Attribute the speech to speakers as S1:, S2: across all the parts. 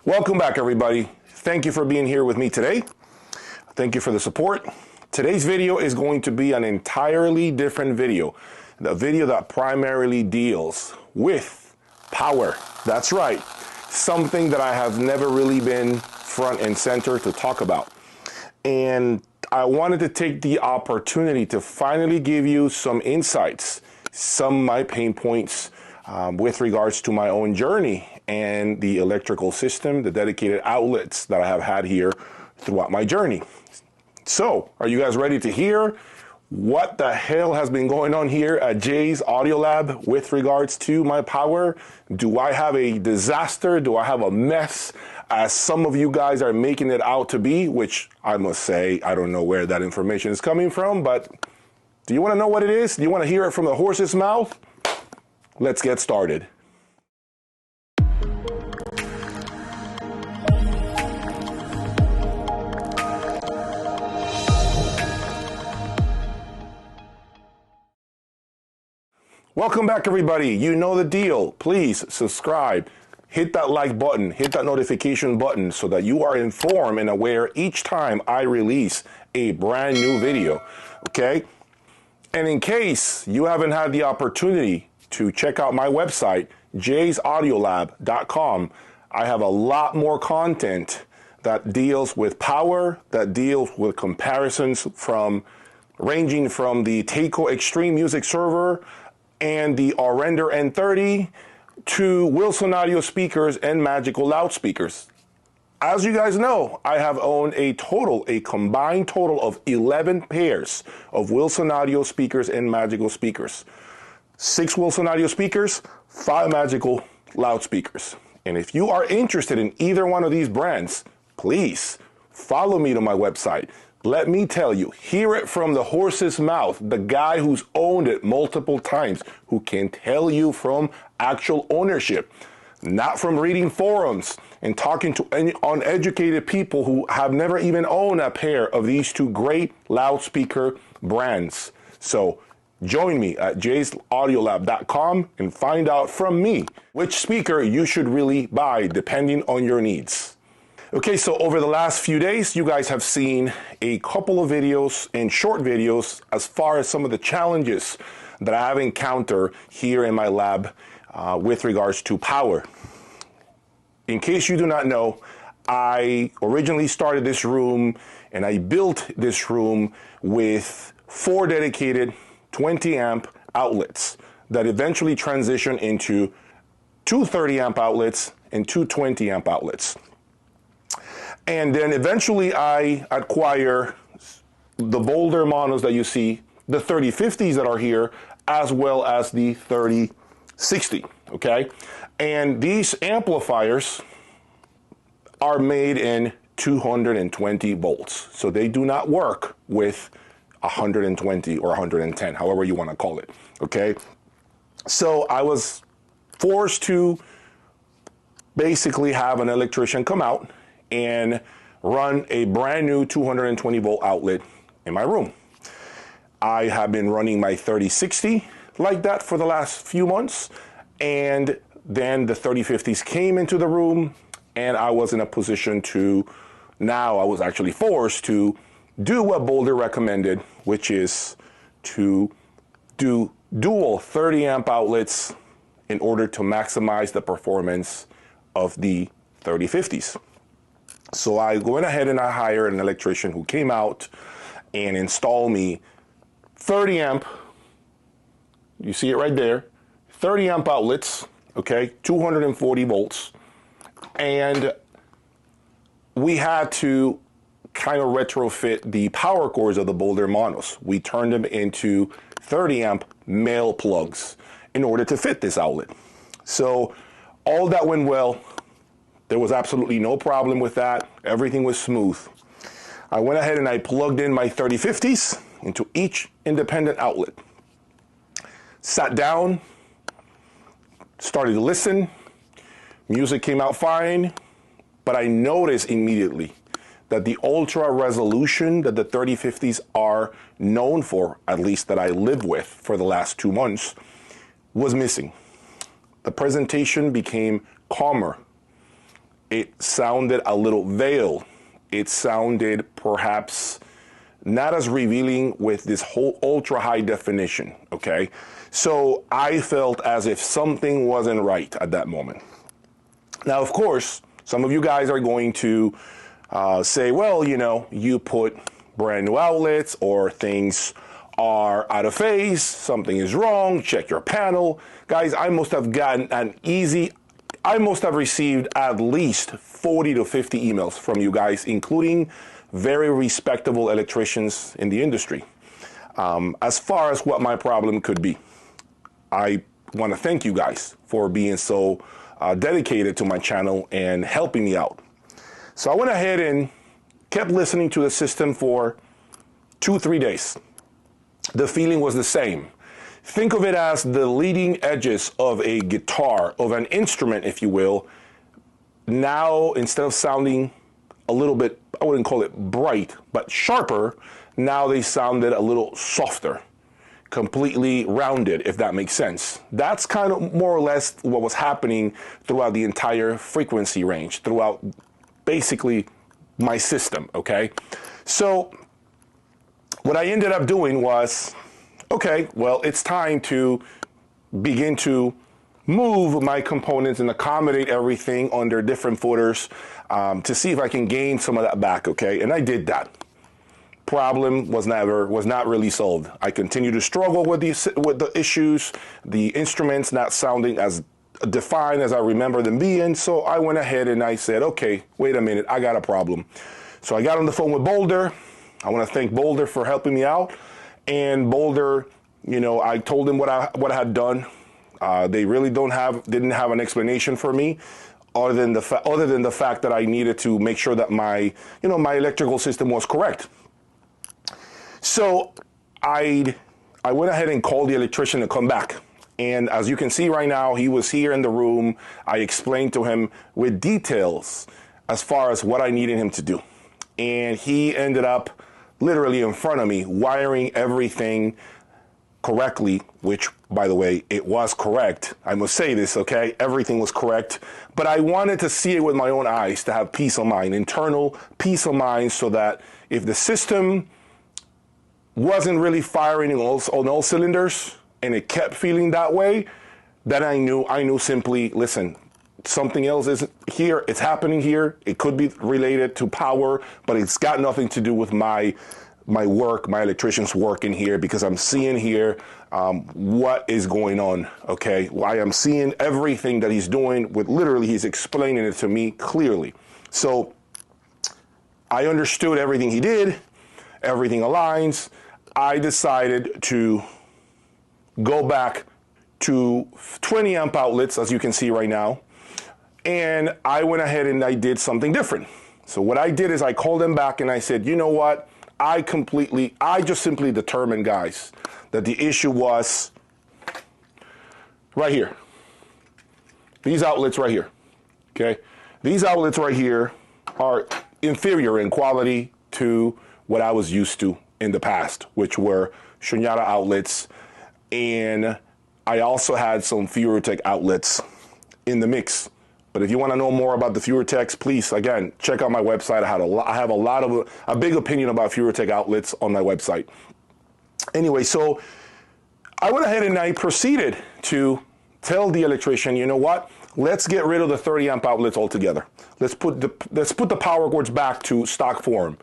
S1: Welcome back, everybody. Thank you for being here with me today. Thank you for the support. Today's video is going to be an entirely different video. The video that primarily deals with power. That's right. Something that I have never really been front and center to talk about. And I wanted to take the opportunity to finally give you some insights, some of my pain points with regards to my own journey and the electrical system, the dedicated outlets that I have had here throughout my journey. So, are you guys ready to hear what the hell has been going on here at Jay's Audiolab with regards to my power? Do I have a disaster? Do I have a mess, as some of you guys are making it out to be? Which I must say, I don't know where that information is coming from, but do you want to know what it is? Do you want to hear it from the horse's mouth? Let's get started. Welcome back, everybody. You know the deal. Please subscribe, hit that like button, hit that notification button so that you are informed and aware each time I release a brand new video, okay? And in case you haven't had the opportunity to check out my website, jayaudiolab.com, I have a lot more content that deals with power, that deals with comparisons ranging from the Takeo Extreme Music Server and the Render N30 to Wilson Audio speakers and Magical loudspeakers. As you guys know, I have owned a combined total of 11 pairs of Wilson Audio speakers and Magical speakers. 6 Wilson Audio speakers, 5 Magical loudspeakers. And if you are interested in either one of these brands, please follow me to my website. Let me tell you, hear it from the horse's mouth, the guy who's owned it multiple times, who can tell you from actual ownership, not from reading forums and talking to uneducated people who have never even owned a pair of these two great loudspeaker brands. So join me at jayaudiolab.com and find out from me which speaker you should really buy depending on your needs. Okay, so over the last few days, you guys have seen a couple of videos and short videos as far as some of the challenges that I have encountered here in my lab with regards to power. In case you do not know, I originally started this room and I built this room with 4 dedicated 20 amp outlets that eventually transitioned into 2 30 amp outlets and 2 20 amp outlets. And then eventually I acquire the Boulder monos that you see, the 3050s that are here, as well as the 3060, okay? And these amplifiers are made in 220 volts. So they do not work with 120 or 110, however you want to call it, okay? So I was forced to basically have an electrician come out and run a brand new 220 volt outlet in my room. I have been running my 3060 like that for the last few months, and then the 3050s came into the room, and I was in a position to, now I was actually forced to do what Boulder recommended, which is to do dual 30 amp outlets in order to maximize the performance of the 3050s. So I went ahead and I hired an electrician who came out and installed me 30 amp, you see it right there, 30 amp outlets, okay, 240 volts. And we had to kind of retrofit the power cords of the Boulder monos. We turned them into 30 amp male plugs in order to fit this outlet. So all that went well. There was absolutely no problem with that. Everything was smooth. I went ahead and I plugged in my 3050s into each independent outlet. Sat down, started to listen. Music came out fine, but I noticed immediately that the ultra resolution that the 3050s are known for, at least that I lived with for the last 2 months, was missing. The presentation became calmer. it sounded a little veiled. It sounded perhaps not as revealing with this whole ultra high definition, okay? So I felt as if something wasn't right at that moment. Now, of course, some of you guys are going to say, well, you know, you put brand new outlets or things are out of phase, something is wrong, check your panel. Guys, I must have received at least 40 to 50 emails from you guys, including very respectable electricians in the industry, as far as what my problem could be. I want to thank you guys for being so dedicated to my channel and helping me out. So I went ahead and kept listening to the system for 2-3 days. The feeling was the same. Think of it as the leading edges of a guitar, of an instrument, if you will. Now, instead of sounding a little bit, I wouldn't call it bright, but sharper, now they sounded a little softer, completely rounded, if that makes sense. That's kind of more or less what was happening throughout the entire frequency range, throughout basically my system, okay? So what I ended up doing was, okay, well, it's time to begin to move my components and accommodate everything under different footers to see if I can gain some of that back, okay? And I did that. Problem was not really solved. I continued to struggle with the issues, the instruments not sounding as defined as I remember them being. So I went ahead and I said, okay, wait a minute, I got a problem. So I got on the phone with Boulder. I want to thank Boulder for helping me out. And Boulder, you know, I told them what I had done. They really didn't have an explanation for me, other than the fact that I needed to make sure that my electrical system was correct. So I went ahead and called the electrician to come back. And as you can see right now, he was here in the room. I explained to him with details as far as what I needed him to do. And he ended up literally in front of me, wiring everything correctly, which, by the way, it was correct. I must say this, okay? Everything was correct. But I wanted to see it with my own eyes to have peace of mind, internal peace of mind, so that if the system wasn't really firing on all cylinders and it kept feeling that way, then I knew simply, listen, something else is here, it's happening here. It could be related to power, but it's got nothing to do with my work, my electrician's work in here, because I'm seeing here what is going on, okay? I am seeing everything that he's doing with literally, he's explaining it to me clearly. So I understood everything he did, everything aligns. I decided to go back to 20 amp outlets, as you can see right now, and I went ahead and I did something different. So what I did is I called them back and I said, you know what? I just simply determined, guys, that the issue was right here. These outlets right here, okay? These outlets right here are inferior in quality to what I was used to in the past, which were Shunyata outlets, and I also had some FuroTech outlets in the mix. But if you want to know more about the FuroTechs, please, again, check out my website. I have a big opinion about FuroTech outlets on my website. Anyway, so I went ahead and I proceeded to tell the electrician, you know what? Let's get rid of the 30 amp outlets altogether. Let's put the power cords back to stock form,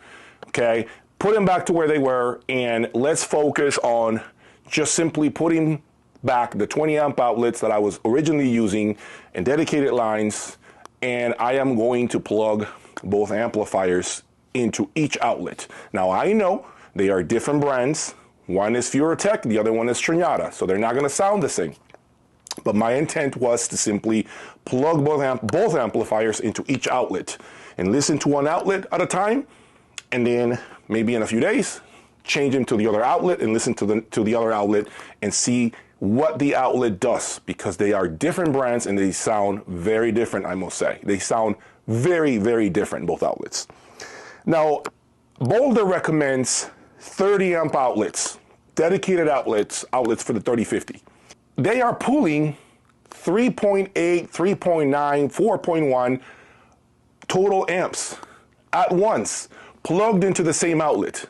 S1: okay? Put them back to where they were, and let's focus on just simply putting back the 20 amp outlets that I was originally using in dedicated lines, and I am going to plug both amplifiers into each outlet. Now I know they are different brands. One is FuroTech, the other one is Shunyata, so they're not going to sound the same. But my intent was to simply plug both amplifiers into each outlet and listen to one outlet at a time, and then maybe in a few days, change them to the other outlet and listen to the other outlet and see what the outlet does, because they are different brands and they sound very different, I must say. They sound very, very different, both outlets. Now, Boulder recommends 30 amp outlets, dedicated outlets for the 3050. They are pulling 3.8, 3.9, 4.1 total amps at once plugged into the same outlet.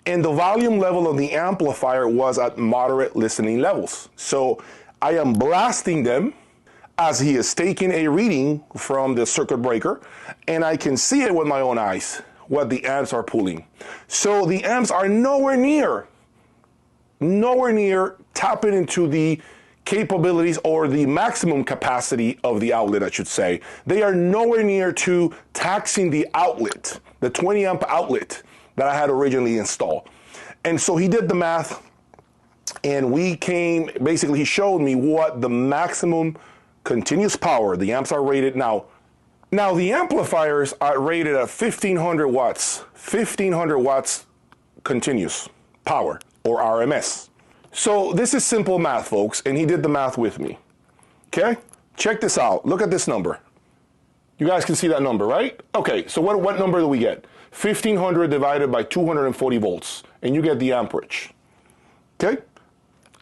S1: And the volume level of the amplifier was at moderate listening levels. So I am blasting them as he is taking a reading from the circuit breaker, and I can see it with my own eyes, what the amps are pulling. So the amps are nowhere near tapping into the capabilities or the maximum capacity of the outlet, I should say. They are nowhere near to taxing the outlet, the 20 amp outlet that I had originally installed. And so he did the math, and basically he showed me what the maximum continuous power, the amps are rated now. Now the amplifiers are rated at 1500 watts continuous power, or RMS. So this is simple math, folks, and he did the math with me. Okay, check this out. Look at this number. You guys can see that number, right? Okay, so what number do we get? 1500 divided by 240 volts, and you get the amperage. Okay,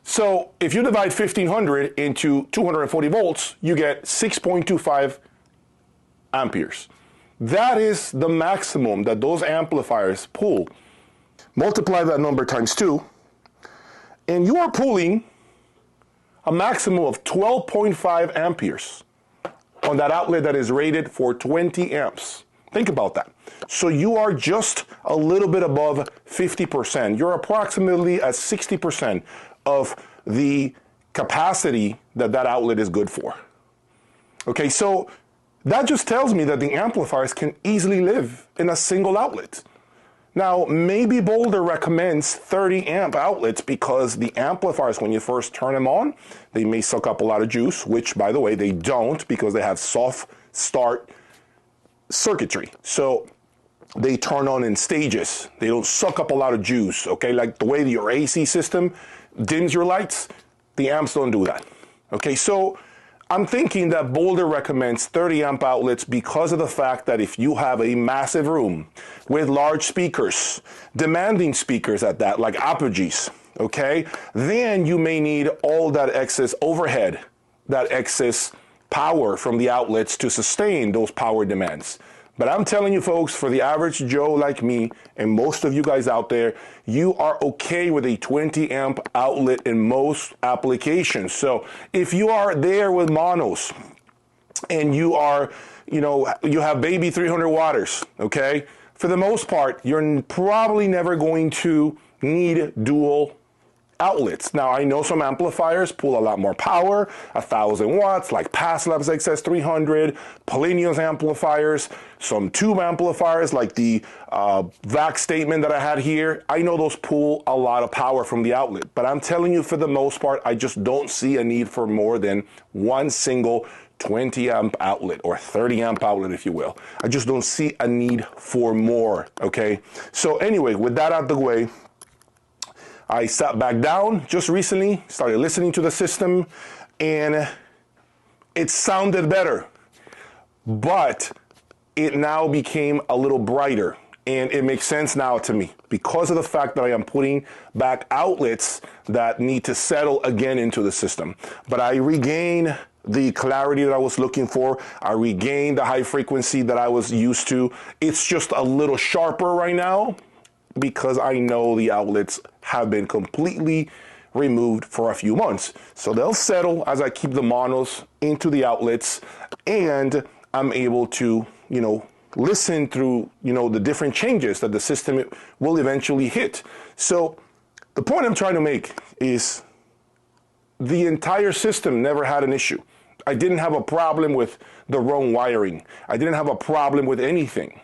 S1: so if you divide 1500 into 240 volts, you get 6.25 amperes. That is the maximum that those amplifiers pull. Multiply that number times 2, and you are pulling a maximum of 12.5 amperes on that outlet that is rated for 20 amps. Think about that. So you are just a little bit above 50%. You're approximately at 60% of the capacity that that outlet is good for. Okay, so that just tells me that the amplifiers can easily live in a single outlet. Now, maybe Boulder recommends 30 amp outlets because the amplifiers, when you first turn them on, they may suck up a lot of juice, which, by the way, they don't because they have soft start circuitry. So they turn on in stages. They don't suck up a lot of juice, okay? Like the way your AC system dims your lights, the amps don't do that. Okay, so I'm thinking that Boulder recommends 30 amp outlets because of the fact that if you have a massive room with large speakers, demanding speakers at that, like Apogees, okay, then you may need all that excess overhead, that excess power from the outlets to sustain those power demands. But I'm telling you folks, for the average Joe like me and most of you guys out there, you are okay with a 20 amp outlet in most applications. So if you are there with monos and you are, you have baby 300 watters, okay, for the most part, you're probably never going to need dual outlets. Now, I know some amplifiers pull a lot more power, 1000 watts, like Paslab's XS300, Polinios amplifiers, some tube amplifiers like the VAC statement that I had here. I know those pull a lot of power from the outlet, but I'm telling you, for the most part, I just don't see a need for more than one single 20 amp outlet or 30 amp outlet, if you will. I just don't see a need for more, okay? So anyway, with that out the way, I sat back down just recently, started listening to the system, and it sounded better, but it now became a little brighter, and it makes sense now to me because of the fact that I am putting back outlets that need to settle again into the system. But I regain the clarity that I was looking for. I regained the high frequency that I was used to. It's just a little sharper right now, because I know the outlets have been completely removed for a few months. So they'll settle as I keep the monos into the outlets, and I'm able to, listen through, the different changes that the system will eventually hit. So the point I'm trying to make is the entire system never had an issue. I didn't have a problem with the wrong wiring. I didn't have a problem with anything.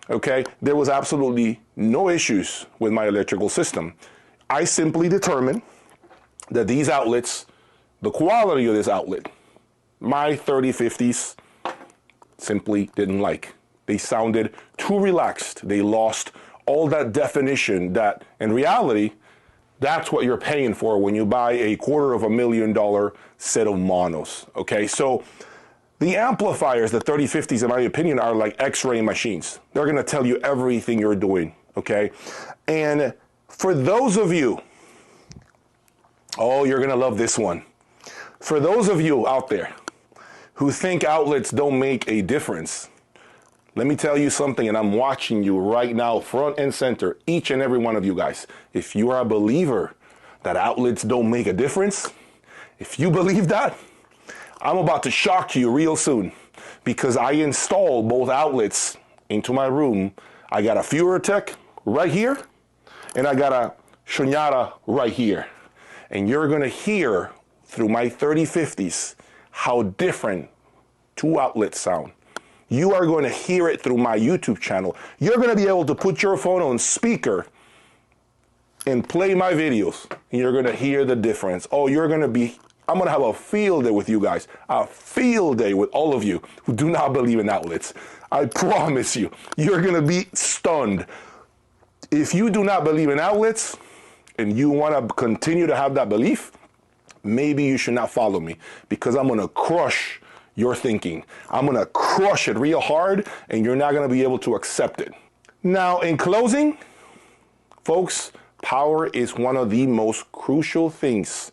S1: Okay, there was absolutely no issues with my electrical system. I simply determined that these outlets, the quality of this outlet, my 3050s simply didn't like. They sounded too relaxed. They lost all that definition that, in reality, that's what you're paying for when you buy a $250,000 set of monos. Okay, so the amplifiers, the 3050s, in my opinion, are like X-ray machines. They're going to tell you everything you're doing, okay? And for those of you, oh, you're going to love this one. For those of you out there who think outlets don't make a difference, Let me tell you something, and I'm watching you right now, front and center, each and every one of you guys. If you are a believer that outlets don't make a difference, if you believe that, I'm about to shock you real soon, because I installed both outlets into my room. I got a Furatech right here, and I got a Shunyata right here. And you're gonna hear through my 3050s how different two outlets sound. You are going to hear it through my YouTube channel. You're going to be able to put your phone on speaker and play my videos, and you're going to hear the difference. Oh, I'm going to have a field day with you guys, a field day with all of you who do not believe in outlets. I promise you, you're going to be stunned. If you do not believe in outlets and you want to continue to have that belief, maybe you should not follow me, because I'm going to crush your thinking. I'm going to crush it real hard, and you're not going to be able to accept it. Now, in closing, folks, power is one of the most crucial things,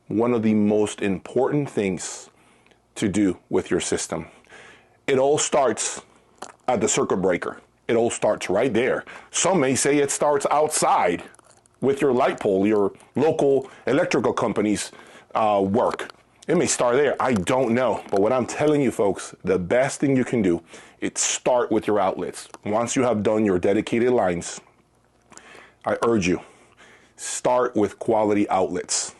S1: one of the most important things to do with your system. It all starts at the circuit breaker. It all starts right there. Some may say it starts outside with your light pole, your local electrical company's work. It may start there. I don't know. But what I'm telling you, folks, the best thing you can do is start with your outlets. Once you have done your dedicated lines, I urge you, start with quality outlets.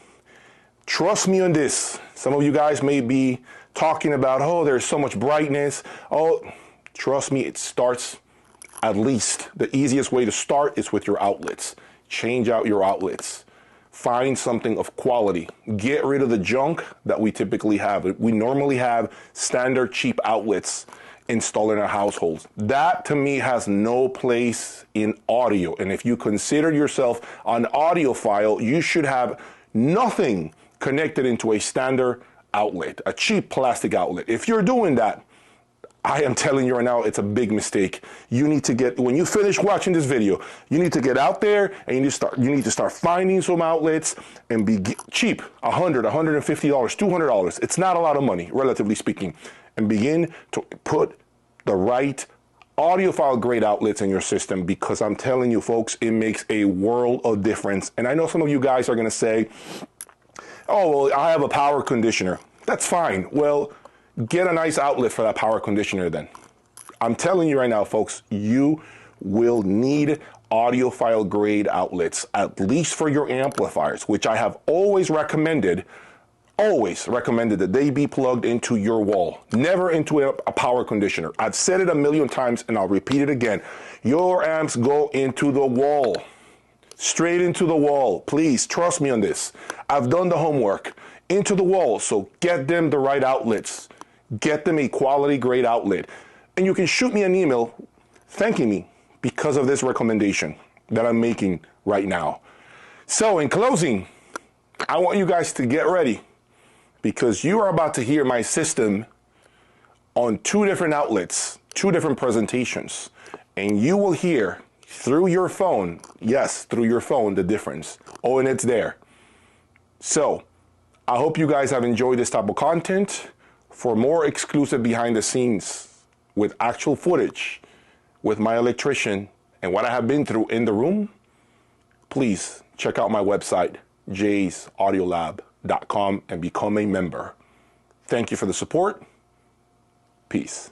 S1: Trust me on this. Some of you guys may be talking about, oh, there's so much brightness. Oh, trust me, it starts, at least the easiest way to start is with your outlets. Change out your outlets. Find something of quality. Get rid of the junk that we typically have. We normally have standard cheap outlets installed in our households. That to me has no place in audio. And if you consider yourself an audiophile, you should have nothing connected into a standard outlet, a cheap plastic outlet. If you're doing that, I am telling you right now, it's a big mistake. You need to when you finish watching this video, you need to get out there and you need to start finding some outlets and be cheap, $100, $150, $200. It's not a lot of money, relatively speaking, and begin to put the right audiophile grade outlets in your system, because I'm telling you, folks, it makes a world of difference. And I know some of you guys are going to say, oh, well, I have a power conditioner. That's fine. Well, get a nice outlet for that power conditioner then. I'm telling you right now, folks, you will need audiophile grade outlets, at least for your amplifiers, which I have always recommended that they be plugged into your wall, never into a power conditioner. I've said it a million times and I'll repeat it again. Your amps go into the wall, straight into the wall. Please trust me on this. I've done the homework. Into the wall, so get them the right outlets. Get them a quality grade outlet. And you can shoot me an email thanking me because of this recommendation that I'm making right now. So in closing, I want you guys to get ready, because you are about to hear my system on two different outlets, two different presentations. And you will hear through your phone, yes, through your phone, the difference. Oh, and it's there. So I hope you guys have enjoyed this type of content. For more exclusive behind the scenes with actual footage with my electrician and what I have been through in the room, please check out my website, jayaudiolab.com, and become a member. Thank you for the support. Peace.